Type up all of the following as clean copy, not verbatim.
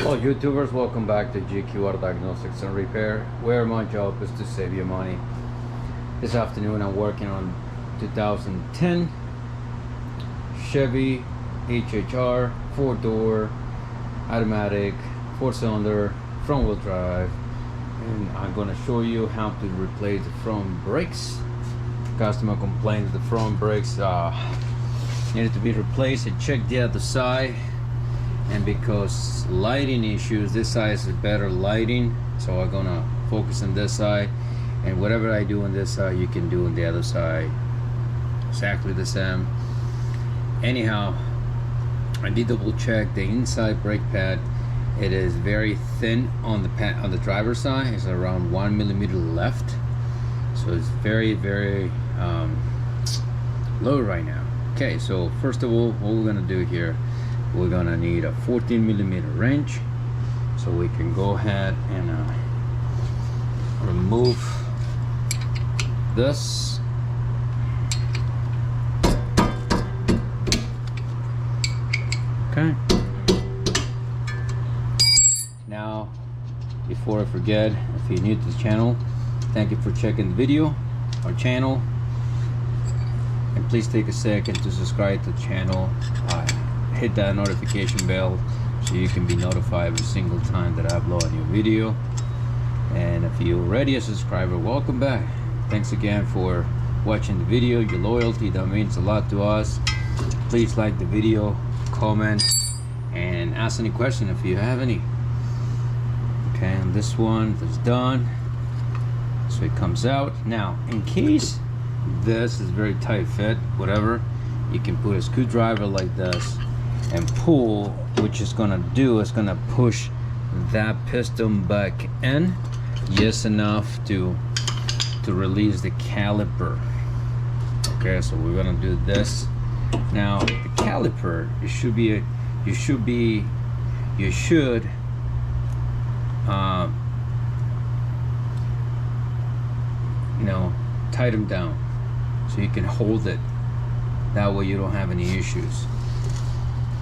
Hello YouTubers, welcome back to GQR Diagnostics and Repair, where my job is to save you money. This afternoon I'm working on 2010 Chevy HHR 4-door automatic 4-cylinder front wheel drive, and I'm going to show you how to replace the front brakes. Customer complains the front brakes needed to be replaced. I checked the other side, and because lighting issues, this side is better lighting, so I'm gonna focus on this side, and whatever I do on this side you can do on the other side exactly the same. Anyhow, I did double check the inside brake pad. It is very thin on the driver's side. It's around 1 millimeter left, so it's very low right now. Okay, so first of all, what we're gonna do here, we're gonna need a 14 millimeter wrench, so we can go ahead and remove this. Okay. Now, before I forget, if you're new to the channel, thank you for checking the video, our channel, and please take a second to subscribe to the channel. Hit that notification bell so you can be notified every single time that I upload a new video. And if you're already a subscriber, welcome back. Thanks again for watching the video. Your loyalty, that means a lot to us. Please like the video, comment, and ask any question if you have any. Okay, and this one is done, so it comes out. Now, in case this is very tight fit, whatever, you can put a screwdriver like this and pull, which is gonna do is gonna push that piston back in just enough to release the caliper. Okay, so we're gonna do this. Now the caliper, you should tighten them down so you can hold it. That way you don't have any issues.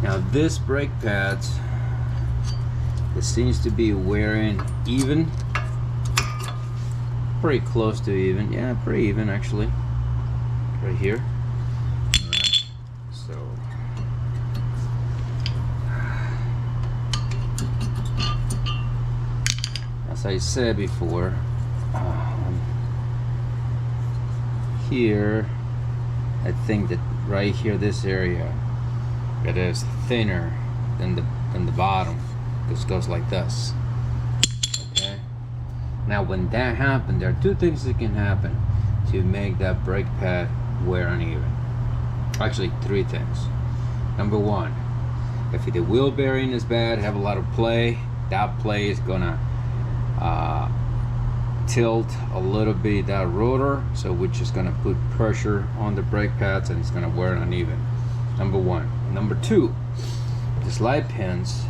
Now this brake pads, it seems to be wearing even, pretty close to even. Yeah, pretty even actually, right here. Alright, so as I said before, here, I think that right here, this area, it is thinner than the bottom. This goes like this. Okay. Now, when that happens, there are two things that can happen to make that brake pad wear uneven. Actually, three things. Number one, if the wheel bearing is bad, have a lot of play, that play is gonna tilt a little bit that rotor, so which is gonna put pressure on the brake pads and it's gonna wear uneven. Number one. Number two, the slide pins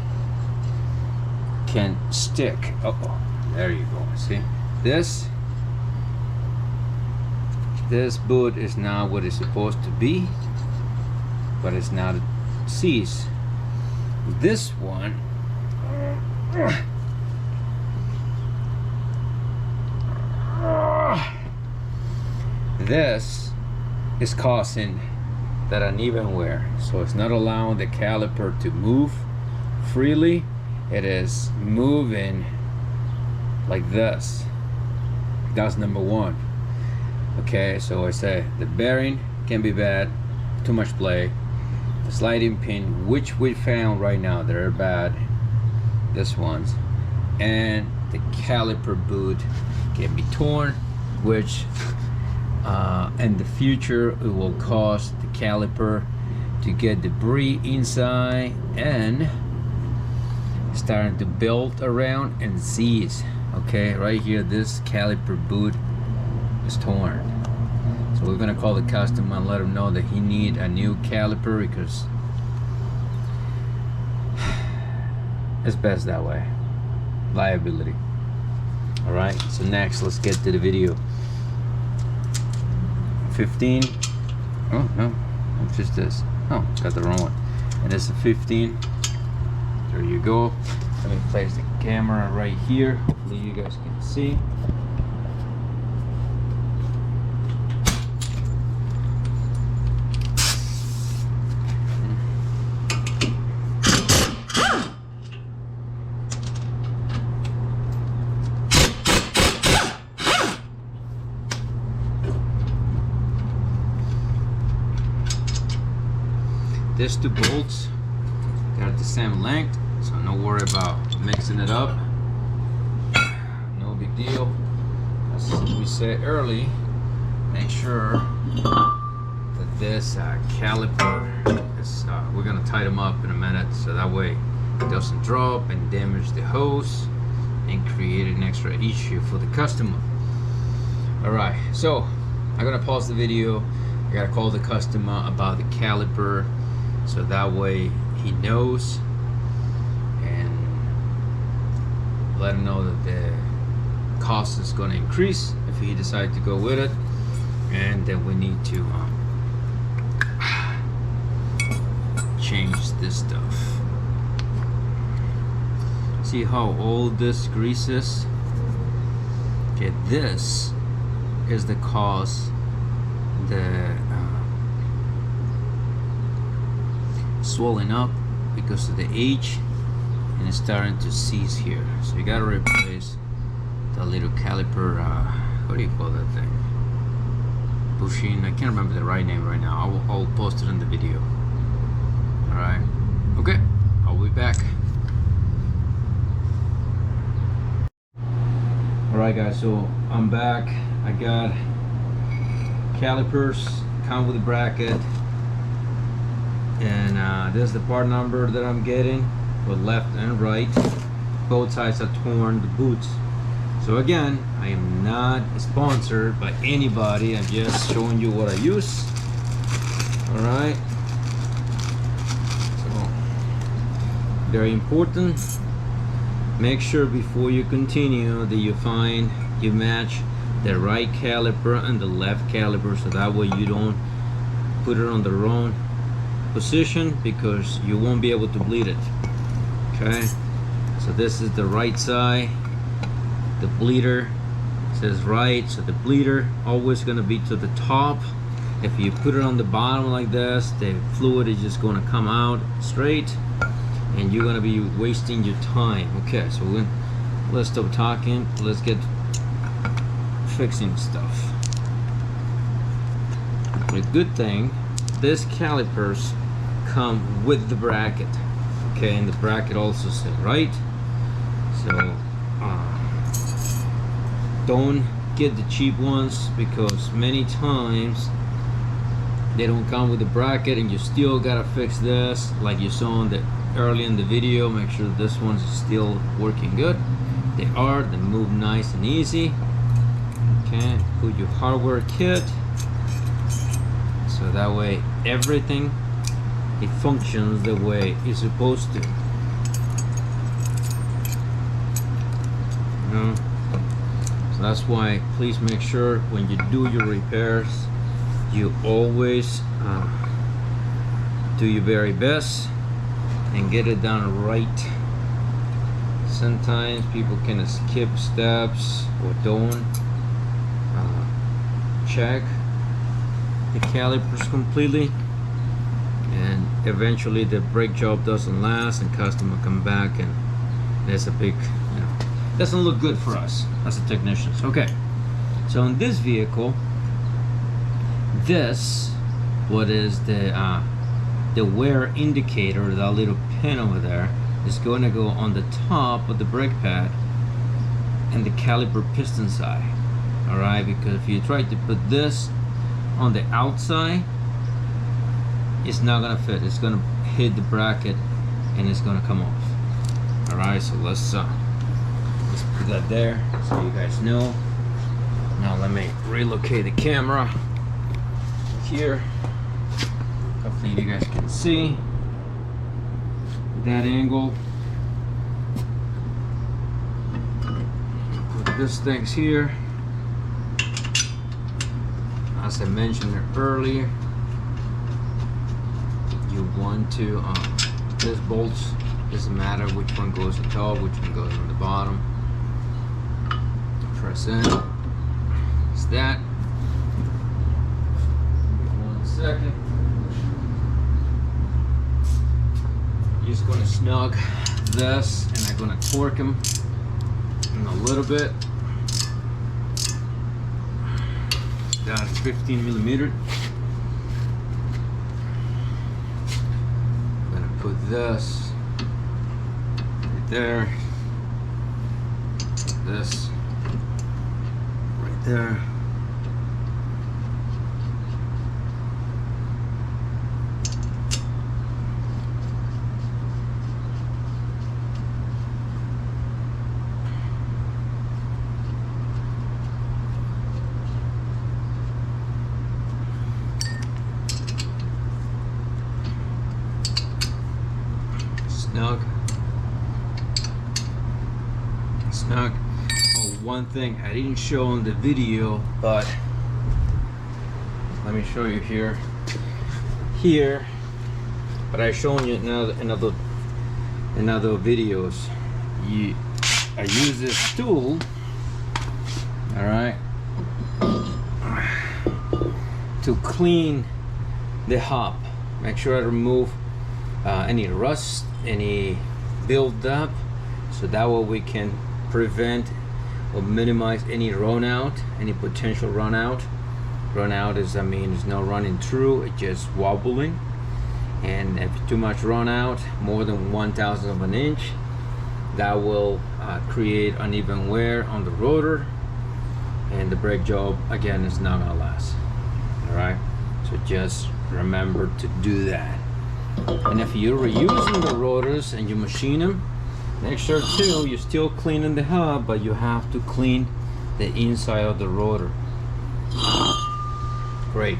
can stick. Oh, there you go. See, this boot is not what it's supposed to be, but it's not seized. This one, this is causing that uneven wear, so it's not allowing the caliper to move freely. It is moving like this. That's number one. Okay, so I say the bearing can be bad, too much play. The sliding pin, which we found right now, they're bad, this one's, and the caliper boot can be torn, which in the future it will cause the caliper to get debris inside and starting to build around and seize. Okay, right here, this caliper boot is torn, so we're gonna call the customer and let him know that he need a new caliper, because it's best that way. Liability. All right, so next, let's get to the video. 15. Oh no, it's just this. Oh, got the wrong one. And it's a 15. There you go. Let me place the camera right here. Hopefully you guys can see. These two bolts got the same length, so no worry about mixing it up. No big deal. As we said early, make sure that this caliper is, we're gonna tighten them up in a minute, so that way it doesn't drop and damage the hose and create an extra issue for the customer. All right, so I'm gonna pause the video. I gotta call the customer about the caliper, so that way he knows, and let him know that the cost is going to increase if he decides to go with it, and then we need to change this stuff. See how old this grease is? Okay, this is the cause the swelling up because of the age, and it's starting to seize here. So you gotta replace the little caliper, what do you call that thing? Bushing, I can't remember the right name right now. I'll post it in the video. Alright, okay, I'll be back. Alright guys, so I'm back. I got calipers, come with a bracket, and this is the part number that I'm getting for left and right. Both sides are torn, the boots. So again, I am not sponsored by anybody. I'm just showing you what I use. All right. So very important. Make sure before you continue that you match the right caliper and the left caliper, so that way you don't put it on the wrong position, because you won't be able to bleed it. Okay, so this is the right side. The bleeder says right, so the bleeder always going to be to the top. If you put it on the bottom like this, the fluid is just going to come out straight, and you're going to be wasting your time. Okay, so let's stop talking. Let's get fixing stuff. The good thing, this calipers come with the bracket. Okay, and the bracket also said right. So don't get the cheap ones, because many times they don't come with the bracket, and you still gotta fix this like you saw in the early in the video. Make sure this one's still working good. They move nice and easy. Okay, put your hardware kit, so that way everything, it functions the way it's supposed to. So that's why, please make sure when you do your repairs, you always do your very best and get it done right. Sometimes people can skip steps or don't check the calipers completely, and eventually the brake job doesn't last, and customer come back, and there's a big, doesn't look good for us as a technicians. Okay, so in this vehicle, this what is the wear indicator, that little pin over there, is going to go on the top of the brake pad and the caliper piston side. All right, because if you try to put this on the outside, it's not gonna fit. It's gonna hit the bracket and it's gonna come off. All right, so let's put that there so you guys know. Now let me relocate the camera here. Hopefully you guys can see that angle. Put this things here. As I mentioned earlier, you want to, this bolts Doesn't matter which one goes on top, which one goes on the bottom. Press in. It's that. 1 second. Just gonna snug this, and I'm gonna torque them in a little bit. That is 15 millimeter. I'm gonna put this right there. This right there. Snug. Oh, one thing I didn't show in the video, but let me show you here. But I've shown you in other videos. I use this tool, all right, to clean the hub. Make sure I remove any rust, any build-up, so that way we can prevent or minimize any run out, any potential run out. Run out is, it's not running through, it's just wobbling. And if too much run out, more than 1/1000 of an inch, that will create uneven wear on the rotor, and the brake job again is not gonna last. All right, so just remember to do that. And if you're reusing the rotors and you machine them, make sure too you're still cleaning the hub, but you have to clean the inside of the rotor. Great.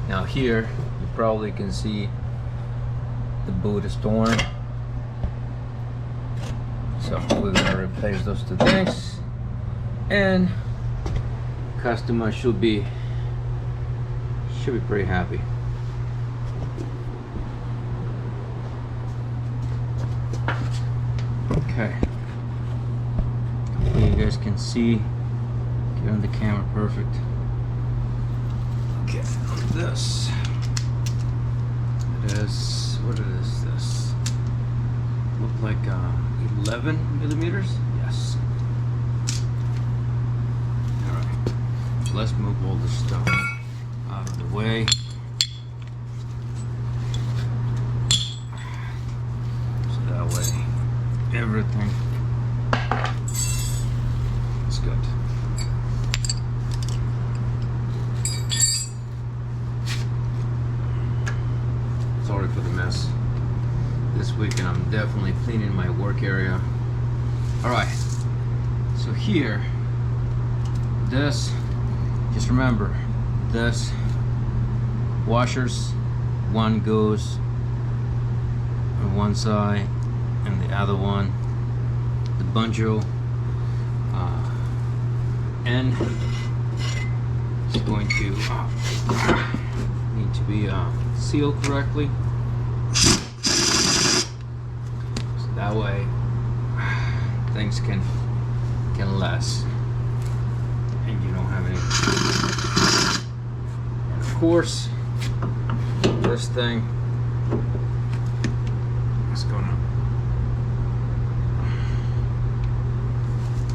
Now here you probably can see the boot is torn, so we're gonna replace those two things, and customer should be pretty happy. Okay, hopefully you guys can see, get on the camera perfect. Okay, this, it is, what is this? Look like 11 millimeters? Yes. Alright, let's move all this stuff out of the way. So that way everything is good. Sorry for the mess. This weekend I'm definitely cleaning my work area. Alright, so here, this, just remember, this washers, one goes on one side and the other one, the banjo end is going to need to be sealed correctly, so that way things can last and you don't have any. And of course, this thing is gonna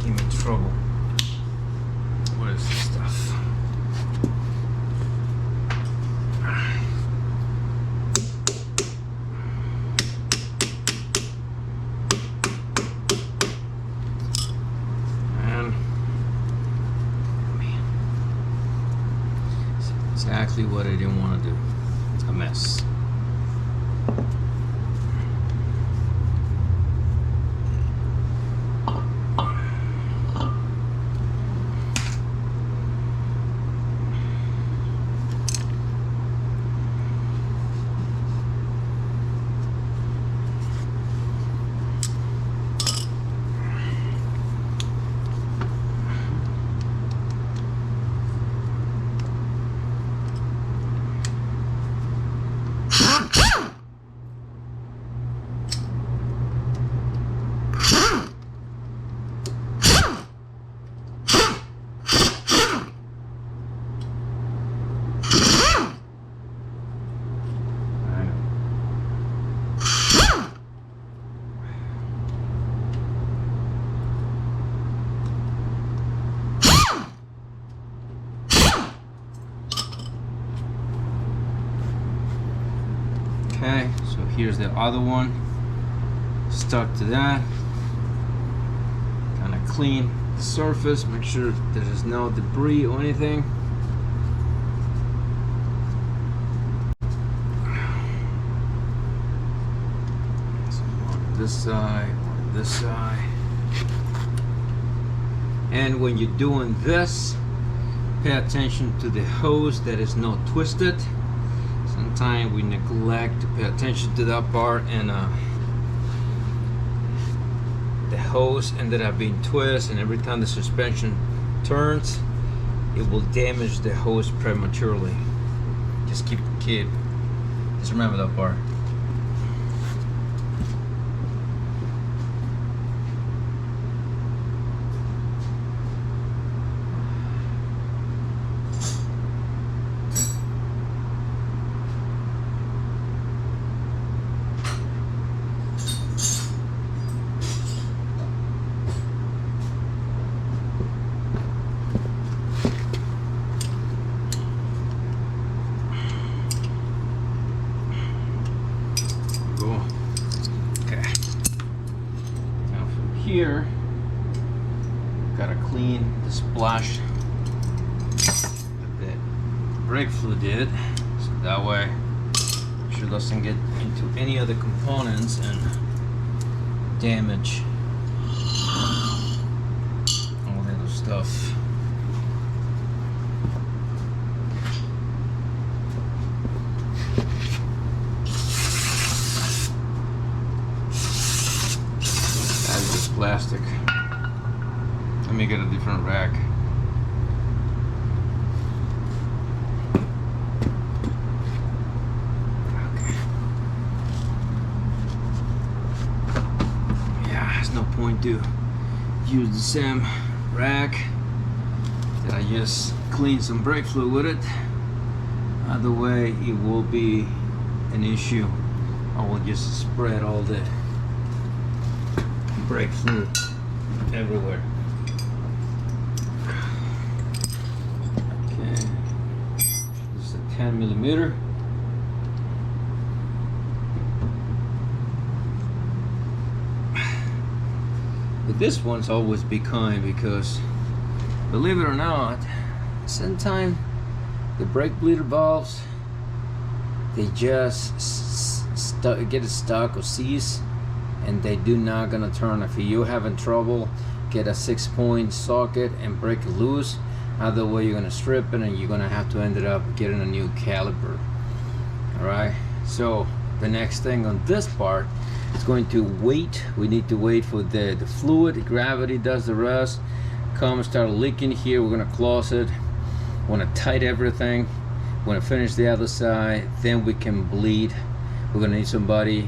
give me trouble. What is this stuff? And man, it's exactly what I didn't want to do. It's a mess. Okay, so here's the other one stuck to that. Kind of clean the surface, make sure there is no debris or anything. So on this side, on this side. And when you're doing this, pay attention to the hose that is not twisted. Sometimes we neglect to pay attention to that part, and the hose ended up being twisted, and every time the suspension turns, it will damage the hose prematurely. Just just remember that part. Here, gotta clean the splash that brake fluid did, so that way make sure it doesn't get into any other components and damage all that other stuff. Plastic. Let me get a different rack. Okay. Yeah, there's no point to use the same rack that I just cleaned some brake fluid with it. Either way, it will be an issue. I will just spread all the brake fluid everywhere. Okay, this is a 10mm. But this one's always be kind, because believe it or not, sometimes the brake bleeder valves, they just get it stuck or seize, and they do not gonna turn. If you're having trouble, get a 6-point socket and break it loose. Other way, you're gonna strip it and you're gonna have to end up getting a new caliper. All right, so the next thing on this part is going to wait. We need to wait for the fluid. Gravity does the rest. Come start leaking here, we're gonna close it. Wanna tight everything. Wanna finish the other side, then we can bleed. We're gonna need somebody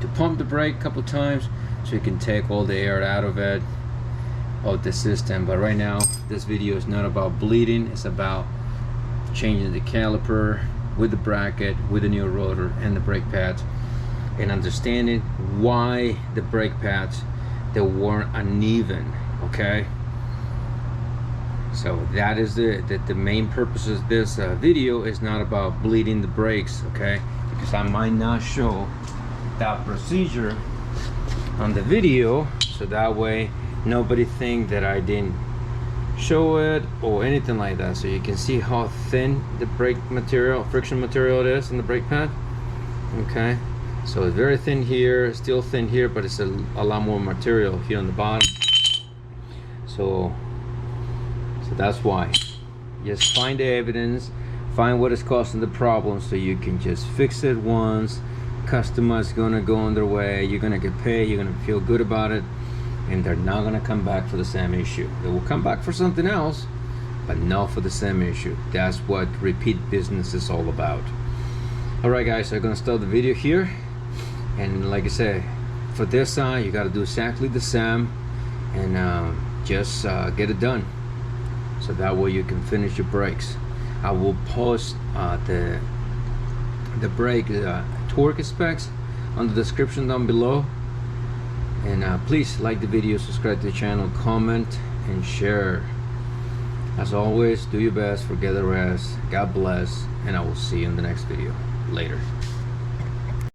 to pump the brake a couple times so you can take all the air out of it, of the system. But right now, this video is not about bleeding, it's about changing the caliper with the bracket, with the new rotor and the brake pads, and understanding why the brake pads, they weren't uneven. Okay, so that is the main purpose of this video. Is not about bleeding the brakes, okay, because I might not show that procedure on the video, so that way nobody think that I didn't show it or anything like that. So you can see how thin the brake material, friction material it is in the brake pad. Okay, so it's very thin here, still thin here, but it's a lot more material here on the bottom. So that's why. Just find the evidence, find what is causing the problem, so you can just fix it once. Customers gonna go on their way, you're gonna get paid, you're gonna feel good about it, and they're not gonna come back for the same issue. They will come back for something else, but not for the same issue. That's what repeat business is all about. Alright guys, so I'm gonna start the video here, and like I said, for this side you gotta do exactly the same, and just get it done, so that way you can finish your brakes. I will post the brake torque specs on the description down below, and please like the video, subscribe to the channel, comment and share. As always, do your best, forget the rest. God bless, and I will see you in the next video. later.